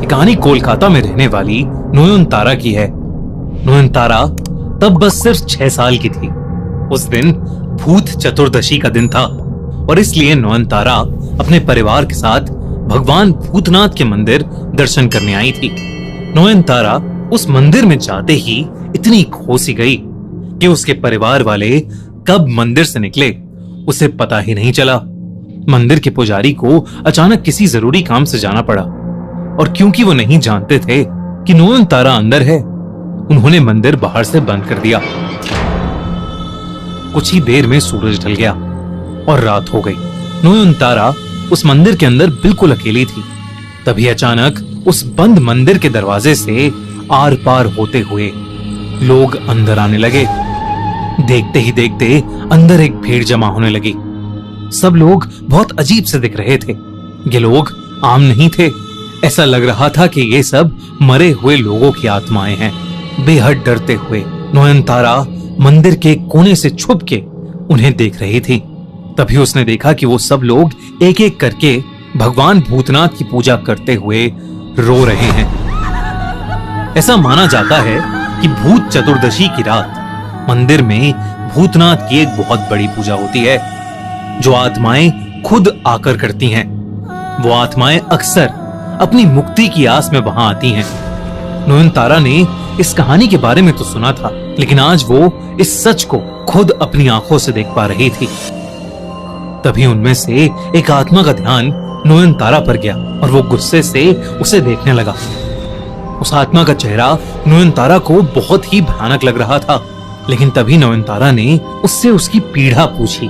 कहानी कोलकाता में रहने वाली नयनतारा की है। नयनतारा तब बस सिर्फ 6 साल की थी। उस दिन भूत चतुर्दशी का दिन था और इसलिए नयनतारा अपने परिवार के साथ भगवान भूतनाथ के मंदिर दर्शन करने आई थी। नयनतारा उस मंदिर में जाते ही इतनी खोसी गई कि उसके परिवार वाले कब मंदिर से निकले उसे पता ही नहीं चला। मंदिर के पुजारी को अचानक किसी जरूरी काम से जाना पड़ा और क्योंकि वो नहीं जानते थे कि नयनतारा अंदर है, उन्होंने मंदिर बाहर से बंद कर दिया। कुछ ही देर में सूरज ढल गया और रात हो गई। नयनतारा उस मंदिर के अंदर बिल्कुल अकेली थी। तभी अचानक उस बंद मंदिर के दरवाजे से आर पार होते हुए लोग अंदर आने लगे। देखते ही देखते अंदर एक भीड़ जमा होने लगी। सब लोग बहुत अजीब से दिख रहे थे। ये लोग आम नहीं थे। ऐसा लग रहा था कि ये सब मरे हुए लोगों की आत्माएं हैं। बेहद डरते हुए नयनतारा मंदिर के कोने से छुप के उन्हें देख रही थी। तभी उसने देखा कि वो सब लोग एक एक करके भगवान भूतनाथ की पूजा करते हुए रो रहे हैं। ऐसा माना जाता है कि भूत चतुर्दशी की रात मंदिर में भूतनाथ की एक बहुत बड़ी पूजा होती है, जो आत्माएं खुद आकर करती हैं। वो आत्माएं अक्सर अपनी मुक्ति की आस में वहां आती हैं। नयनतारा ने इस कहानी के बारे में तो सुना था, लेकिन आज वो इस सच को खुद अपनी आंखों से देख पा रही थी। तभी उनमें से एक आत्मा का ध्यान नयनतारा पर गया और वो गुस्से से उसे देखने लगा। उस आत्मा का चेहरा नयनतारा को बहुत ही भयानक लग रहा था, लेकिन तभी नयनतारा ने उससे उसकी पीड़ा पूछी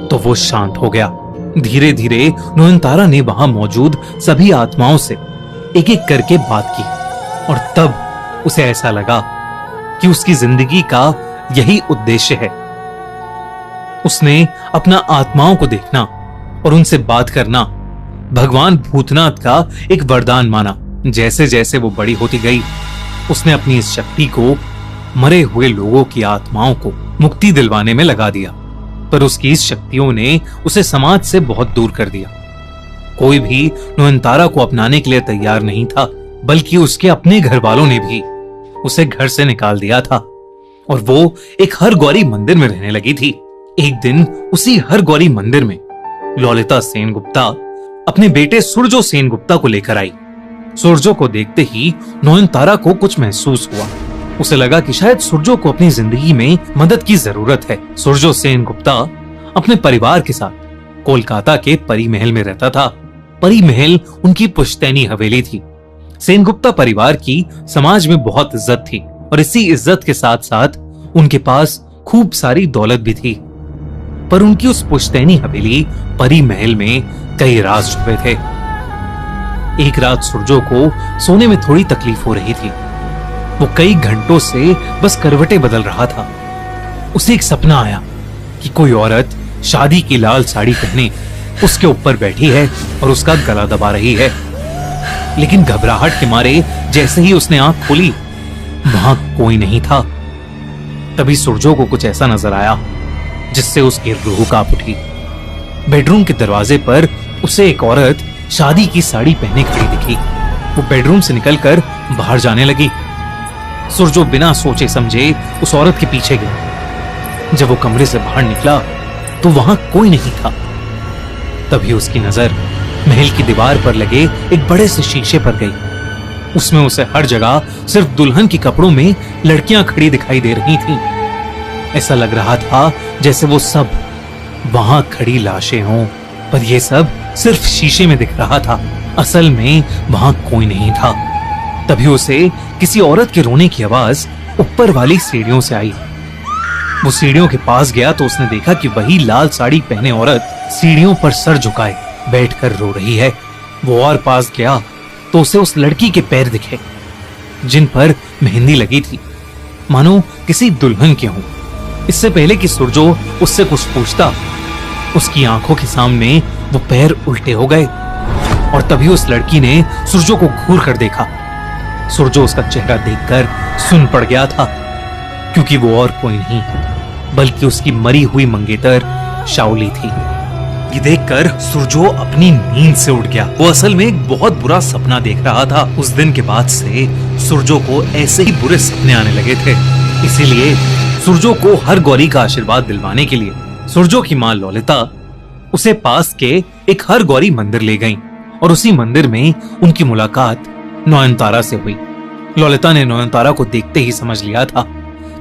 तो वो शांत हो गया। धीरे धीरे नयनतारा ने वहां मौजूद सभी आत्माओं से एक एक करके बात की और तब उसे ऐसा लगा कि उसकी जिंदगी का यही उद्देश्य है। उसने अपना आत्माओं को देखना और उनसे बात करना भगवान भूतनाथ का एक वरदान माना। जैसे जैसे वो बड़ी होती गई, उसने अपनी इस शक्ति को मरे हुए लोगों की आत्माओं को मुक्ति दिलवाने में लगा दिया। पर उसकी इस शक्तियों ने उसे समाज से बहुत दूर कर दिया। कोई भी नयनतारा को अपनाने के लिए तैयार नहीं था, बल्कि उसके अपने घर वालों ने भी उसे घर से निकाल दिया था और वो एक हरगौरी मंदिर में रहने लगी थी। एक दिन उसी हरगौरी मंदिर में ललिता सेनगुप्ता अपने बेटे सूरजो सेनगुप्ता को लेकर आई। सूरजो को देखते ही नयनतारा को कुछ महसूस हुआ। उसे लगा कि शायद सूरजो को अपनी जिंदगी में मदद की जरूरत है। सूरजो सेनगुप्ता अपने परिवार के साथ कोलकाता के परी महल में रहता था। परी महल उनकी पुश्तैनी हवेली थी। सेनगुप्ता परिवार की समाज में बहुत इज्जत थी और इसी इज्जत के साथ साथ उनके पास खूब सारी दौलत भी थी। पर उनकी उस पुश्तैनी हवेली परी महल में कई राज छुपे थे। एक रात सूरजो को सोने में थोड़ी तकलीफ हो रही थी। वो कई घंटों से बस करवटें बदल रहा था। उसे एक सपना आया कि कोई औरत शादी की लाल साड़ी पहने उसके ऊपर बैठी है और उसका गला दबा रही है। लेकिन घबराहट के मारे जैसे ही उसने आंख खोली, वहां कोई नहीं था। तभी सूरजो को कुछ ऐसा नजर आया जिससे उसकी रूह कांप उठी। बेडरूम के दरवाजे पर उसे एक औरत शादी की साड़ी पहने खड़ी दिखी। वो बेडरूम से निकलकर बाहर जाने लगी। सूरजो बिना सोचे समझे उस औरत के पीछे गया। जब वो कमरे से बाहर निकला तो वहां कोई नहीं था। तभी उसकी नजर महल की दीवार पर लगे एक बड़े से शीशे पर गई। उसमें उसे हर जगह सिर्फ दुल्हन के कपड़ों में लड़कियां खड़ी दिखाई दे रही थीं। ऐसा लग रहा था जैसे वो सब वहां खड़ी लाशें हों, पर यह सब सिर्फ शीशे में दिख रहा था। असल में वहां कोई नहीं था। तभी उसे किसी औरत के रोने की आवाज ऊपर वाली सीढ़ियों से आई। वो सीढ़ियों के पास गया तो उसने देखा कि वही लाल साड़ी पहने औरत सीढ़ियों पर सर झुकाए बैठकर रो रही है। वो और पास गया तो उसे उस लड़की के पैर दिखे जिन पर मेहंदी लगी थी, मानो किसी दुल्हन के हों। इससे पहले कि सूरजो उससे कुछ पूछता, उसकी आंखों के सामने वो पैर उल्टे हो गए और तभी उस लड़की ने सूरजो को घूर कर देखा। सूरजो उसका चेहरा देखकर सुन पड़ गया था, क्योंकि वो और कोई नहीं बल्कि उसकी मरी हुई मंगेतर शाओली थी। ये देखकर सुरजो अपनी नींद से उठ गया। वो असल में एक बहुत बुरा सपना देख रहा था। उस दिन के बाद से सुरजो को ऐसे ही बुरे सपने आने लगे थे। इसीलिए सुरजो को हर गौरी का आशीर्वाद दिलवाने के लिए सुरजो की माँ ललिता उसे पास के एक हर गौरी मंदिर ले गईं और उसी मंदिर में उनकी मुलाकात नयनतारा से हुई। ललिता ने नयनतारा को देखते ही समझ लिया था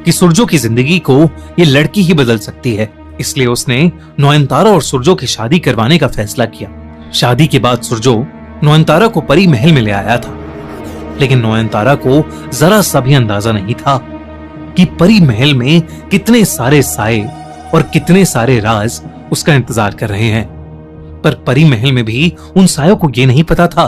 कि सुरजो की जिंदगी को ये लड़की ही बदल सकती है। इसलिए उसने नयनतारा और सुरजो की शादी करवाने का फैसला किया। शादी के बाद सुरजो नयनतारा को परी महल में ले आया था, लेकिन नयनतारा को जरा सा भी अंदाजा नहीं था कि परी महल में कितने सारे साए और कितने सारे राज उसका इंतजार कर रहे हैं। पर परी महल में भी उन सायों को यह नहीं पता था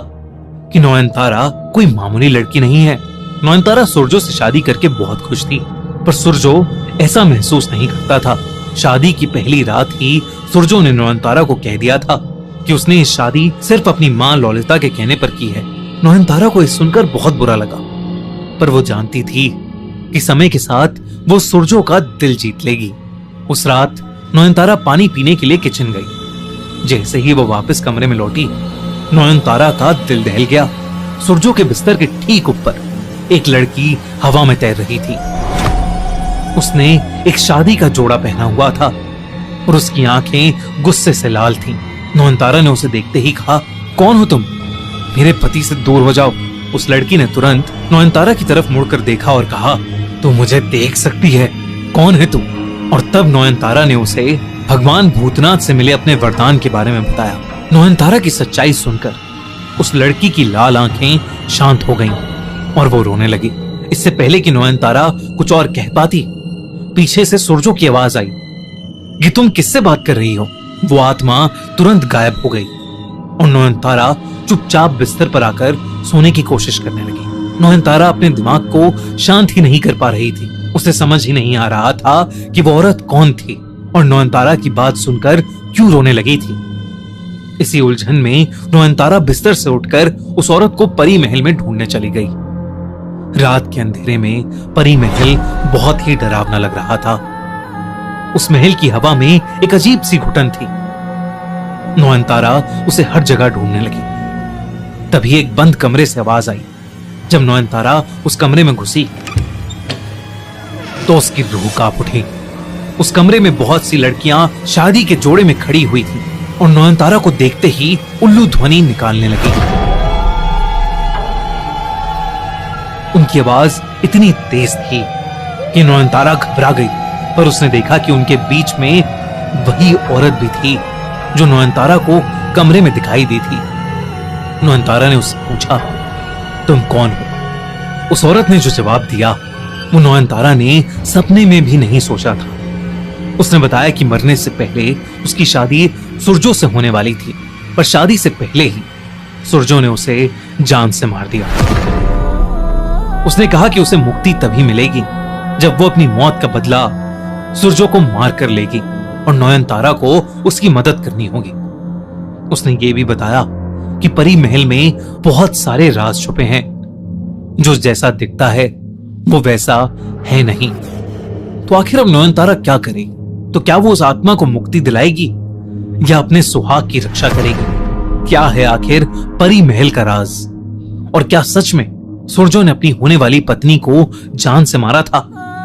कि नयनतारा कोई मामूली लड़की नहीं है। नयनतारा सुरजो से शादी करके बहुत खुश थी, पर सुरजो ऐसा महसूस नहीं करता था। शादी की पहली रात ही सुरजो ने नयनतारा को कह दिया था कि उसने ये शादी सिर्फ अपनी माँ ललिता के कहने पर की है। नयनतारा को इस सुनकर बहुत बुरा लगा, पर वो जानती थी कि समय के साथ वो सुरजो का दिल जीत लेगी। उस रात नयनतारा पानी पीने के लिए किचन गई। जैसे ही वो वापस कमरे में लौटी, नयनतारा का दिल दहल गया। सुरजो के बिस्तर के ठीक ऊपर एक लड़की हवा में तैर रही थी। उसने एक शादी का जोड़ा पहना हुआ था और उसकी आंखें गुस्से से लाल थीं। नयनतारा ने उसे देखते ही कहा, कौन हो तुम? मेरे पति से दूर हो जाओ। उस लड़की ने तुरंत नयनतारा की तरफ मुड़कर देखा और कहा, तू मुझे देख सकती है, कौन है तू? और तब नयनतारा ने उसे भगवान भूतनाथ से मिले अपने वरदान के बारे में बताया। नयनतारा की सच्चाई सुनकर उस लड़की की लाल आंखें शांत हो गईं और वो रोने लगी। इससे पहले कि नयनतारा कुछ और कह पाती, पीछे से सुरजो की आवाज आई, ये तुम किससे बात कर रही हो? वो आत्मा तुरंत गायब हो गई और नयनतारा चुपचाप बिस्तर पर आकर सोने की कोशिश करने लगी। नयनतारा अपने दिमाग को शांत ही नहीं कर पा रही थी। उसे समझ ही नहीं आ रहा था कि वो औरत कौन थी और नयनतारा की बात सुनकर क्यों रोने लगी थी। इसी उलझन में नयनतारा बिस्तर से उठकर उस औरत को परी महल में ढूंढने चली गई। रात के अंधेरे में परी महल बहुत ही डरावना लग रहा था। उस महल की हवा में एक अजीब सी घुटन थी। नयनतारा उसे हर जगह ढूंढने लगी। तभी एक बंद कमरे से आवाज आई। जब नयनतारा उस कमरे में घुसी तो उसकी रूह कांप उठी। उस कमरे में बहुत सी लड़कियां शादी के जोड़े में खड़ी हुई थी और नयनतारा को देखते ही उल्लू ध्वनि निकालने लगी। उनकी आवाज इतनी तेज थी कि नयनतारा घबरा गई, पर उसने देखा कि उनके बीच में वही औरत भी थी जो नयनतारा को कमरे में दिखाई दी थी। नयनतारा ने उससे पूछा, तुम कौन हो? उस औरत ने जो जवाब दिया वो नयनतारा ने सपने में भी नहीं सोचा था। उसने बताया कि मरने से पहले उसकी शादी सुरजो से होने वाली थी, पर शादी से पहले ही सुरजो ने उसे जान से मार दिया। उसने कहा कि उसे मुक्ति तभी मिलेगी जब वो अपनी मौत का बदला सुरजो को मार कर लेगी और नयनतारा को उसकी मदद करनी होगी। उसने ये भी बताया कि परी महल में बहुत सारे राज छुपे हैं। जो जैसा दिखता है वो वैसा है नहीं। तो आखिर अब नयनतारा क्या करे? तो क्या वो उस आत्मा को मुक्ति दिलाएगी या अपने सुहाग की रक्षा करेगी? क्या है आखिर परी महल का राज? और क्या सच में सुरजो ने अपनी होने वाली पत्नी को जान से मारा था?